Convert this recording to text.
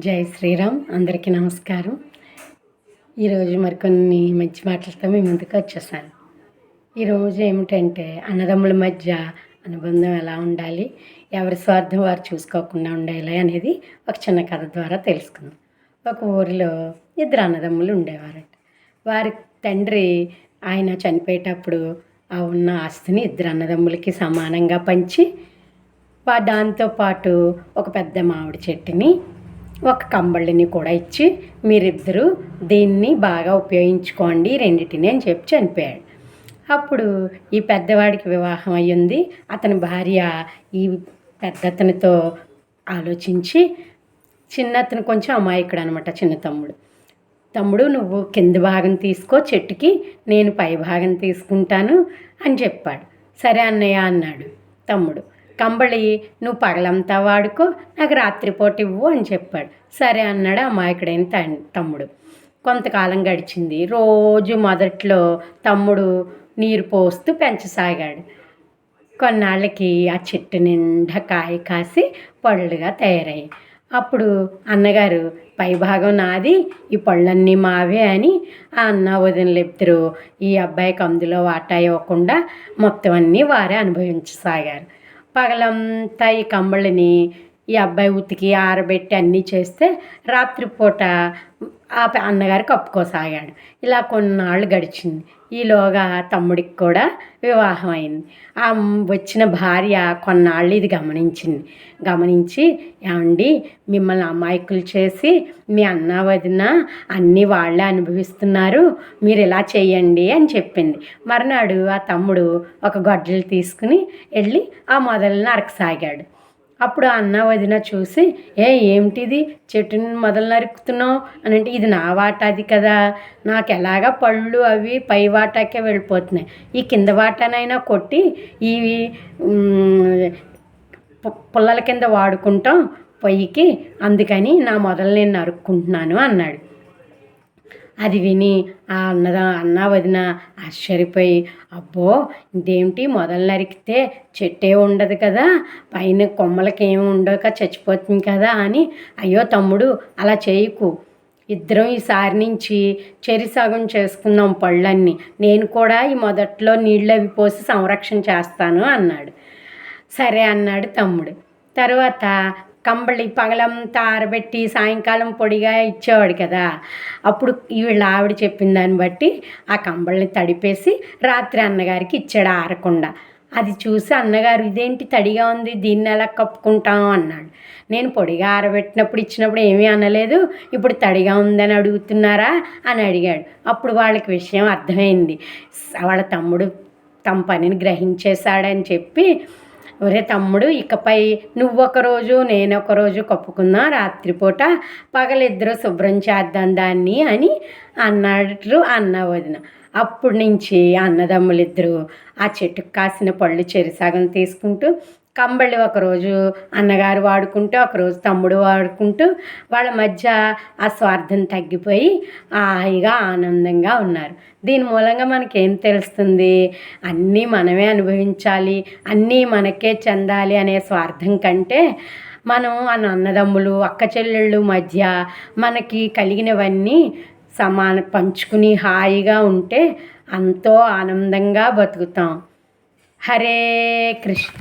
జై శ్రీరామ్. అందరికీ నమస్కారం. ఈరోజు మరికొన్ని మంచి మాటలతో మీ ముందుకు వచ్చేసాను. ఈరోజు ఏమిటంటే అన్నదమ్ముల మధ్య అనుబంధం ఎలా ఉండాలి, ఎవరి స్వార్థం వారు చూసుకోకుండా ఉండాలి అనేది ఒక చిన్న కథ ద్వారా తెలుసుకుందాం. ఒక ఊరిలో ఇద్దరు అన్నదమ్ములు ఉండేవారట. వారి తండ్రి ఆయన చనిపోయేటప్పుడు ఆ ఉన్న ఆస్తిని ఇద్దరు అన్నదమ్ములకి సమానంగా పంచి దాంతోపాటు ఒక పెద్ద మామిడి చెట్టుని ఒక కంబళ్ళని కూడా ఇచ్చి మీరిద్దరూ దీన్ని బాగా ఉపయోగించుకోండి రెండింటిని అని చెప్పి చనిపోయాడు. అప్పుడు ఈ పెద్దవాడికి వివాహం అయ్యింది. అతని భార్య ఈ పెద్దతనితో ఆలోచించి, చిన్నతను కొంచెం అమాయకుడు అనమాట. చిన్న తమ్ముడు నువ్వు కింద భాగం తీసుకో చెట్టుకి, నేను పై భాగం తీసుకుంటాను అని చెప్పాడు. సరే అన్నయ్య అన్నాడు తమ్ముడు. కంబళి నువ్వు పగలంతా వాడుకో, నాకు రాత్రిపూట ఇవ్వు అని చెప్పాడు. సరే అన్నాడు అమాయకుడైన తమ్ముడు. కొంతకాలం గడిచింది. రోజు మొదట్లో తమ్ముడు నీరు పోస్తూ పెంచసాగాడు. కొన్నాళ్ళకి ఆ చెట్టు నిండా కాయ కాసి పళ్ళుగా తయారయ్యాయి. అప్పుడు అన్నగారు పైభాగం నాది, ఈ పళ్ళన్నీ మావే అని ఆ అన్న వదినలు ఇద్దరు ఈ అబ్బాయికి అందులో వాటా ఇవ్వకుండా మొత్తం అన్నీ వారే అనుభవించసాగారు. పగలంతా ఈ కంబళిని ఈ అబ్బాయి ఉతికి ఆరబెట్టి అన్నీ చేస్తే రాత్రిపూట ఆ అన్నగారు కప్పుకోసాగాడు. ఇలా కొన్నాళ్ళు గడిచింది. ఈలోగా తమ్ముడికి కూడా వివాహం అయింది. ఆ వచ్చిన భార్య కొన్నాళ్ళు ఇది గమనించి ఏమండి మిమ్మల్ని అమాయకులు చేసి మీ అన్న వదిన అన్నీ వాళ్ళే అనుభవిస్తున్నారు, మీరు ఇలా చేయండి అని చెప్పింది. మర్నాడు ఆ తమ్ముడు ఒక గొడ్డలు తీసుకుని వెళ్ళి ఆ మొదలను నరకసాగాడు. అప్పుడు అన్న వదిన చూసి, ఏమిటిది చెట్టుని మొదలు నరుకుతున్నావు అని అంటే, ఇది నా వాటాది కదా, నాకు ఎలాగా పళ్ళు అవి పై వాటాకే వెళ్ళిపోతున్నాయి, ఈ కింద వాటానైనా కొట్టి ఇవి పుల్లల కింద వాడుకుంటాం పొయ్యికి, అందుకని నా మొదలు నేను నరుక్కుంటున్నాను అన్నాడు. అది విని ఆ అన్న వదిన ఆశ్చర్యపోయి, అబ్బో ఇదేమిటి మొదలు నరికితే చెట్టే ఉండదు కదా, పైన కొమ్మలకి ఏమి ఉండక చచ్చిపోతుంది కదా అని, అయ్యో తమ్ముడు అలా చేయకు, ఇద్దరం ఈసారి నుంచి చెరిసగం చేసుకుందాం పళ్ళన్నీ, నేను కూడా ఈ మొదట్లో నీళ్ళు అవి పోసి సంరక్షణ చేస్తాను అన్నాడు. సరే అన్నాడు తమ్ముడు. తర్వాత కంబళి పగలంతా ఆరబెట్టి సాయంకాలం పొడిగా ఇచ్చేవాడు కదా, అప్పుడు వీళ్ళ ఆవిడ చెప్పిన దాన్ని బట్టి ఆ కంబళిని తడిపేసి రాత్రి అన్నగారికి ఇచ్చాడు ఆరకుండా. అది చూసి అన్నగారు ఇదేంటి తడిగా ఉంది, దీన్ని ఎలా కప్పుకుంటాం అన్నాడు. నేను పొడిగా ఆరబెట్టినప్పుడు ఇచ్చినప్పుడు ఏమీ అనలేదు, ఇప్పుడు తడిగా ఉందని అడుగుతున్నారా అని అడిగాడు. అప్పుడు వాళ్ళకి విషయం అర్థమైంది. వాళ్ళ తమ్ముడు తమ పనిని గ్రహించేశాడని చెప్పి, ఒరే తమ్ముడు ఇకపై నువ్వొకరోజు నేనొకరోజు కప్పుకుందాం, రాత్రిపూట పగలిద్దరూ శుభ్రం చేద్దాం దాన్ని అని అన్నాడు అన్న వదిన. అప్పటి నుంచి అన్నదమ్ములిద్దరూ ఆ చెట్టుకు కాసిన పళ్ళు చెరిసగం తీసుకుంటూ, కంబళి ఒకరోజు అన్నగారు వాడుకుంటూ ఒకరోజు తమ్ముడు వాడుకుంటూ వాళ్ళ మధ్య ఆ స్వార్థం తగ్గిపోయి హాయిగా ఆనందంగా ఉన్నారు. దీని మూలంగా మనకేం తెలుస్తుంది? అన్నీ మనమే అనుభవించాలి, అన్నీ మనకే చెందాలి అనే స్వార్థం కంటే మనం అన్నదమ్ములు అక్క చెల్లెళ్ళు మధ్య మనకి కలిగినవన్నీ పంచుకుని హాయిగా ఉంటే ఎంతో ఆనందంగా బతుకుతాం. హరే కృష్ణ.